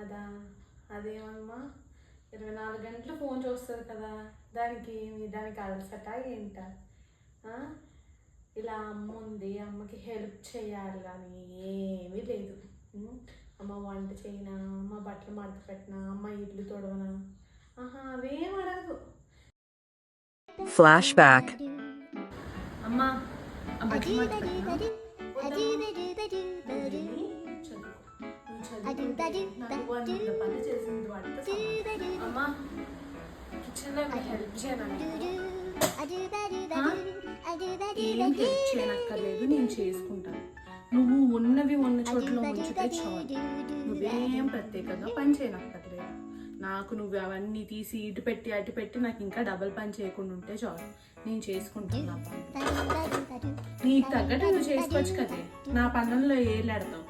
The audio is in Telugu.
అదా అదేమమ్మా 24 గంటలు ఫోన్ చూస్తుంది కదా, దానికి అలసట ఏంట? ఇలా అమ్మ ఉంది, అమ్మకి హెల్ప్ చేయాలి కానీ ఏమీ లేదు. అమ్మ వంట చేయనా, అమ్మ బట్టలు మడత పెట్టినా, అమ్మ ఇల్లు తొడవనా, అవేం అడగదు. Flash back. అమ్మ బట్టలు పని చేసింది వంట. అమ్మ కిచెన్లో హెల్ప్ చేయనండి. ఏం హెల్ప్ చేయనక్కర్లేదు, నేను చేసుకుంటాను. నువ్వు ఉన్న చోట్ల ఉంచితే చాలు. నువ్వేం ప్రత్యేకంగా పని చేయనక్కర్లేదు. నాకు నువ్వు అవన్నీ తీసి ఇటు పెట్టి అటు పెట్టి నాకు ఇంకా డబల్ పని చేయకుండా ఉంటే చాలు, నేను చేసుకుంటాను నా పని. నీకు తగ్గట్టు నువ్వు చేసుకోవచ్చు కదే, నా పనుల్లో ఏలాడతావు.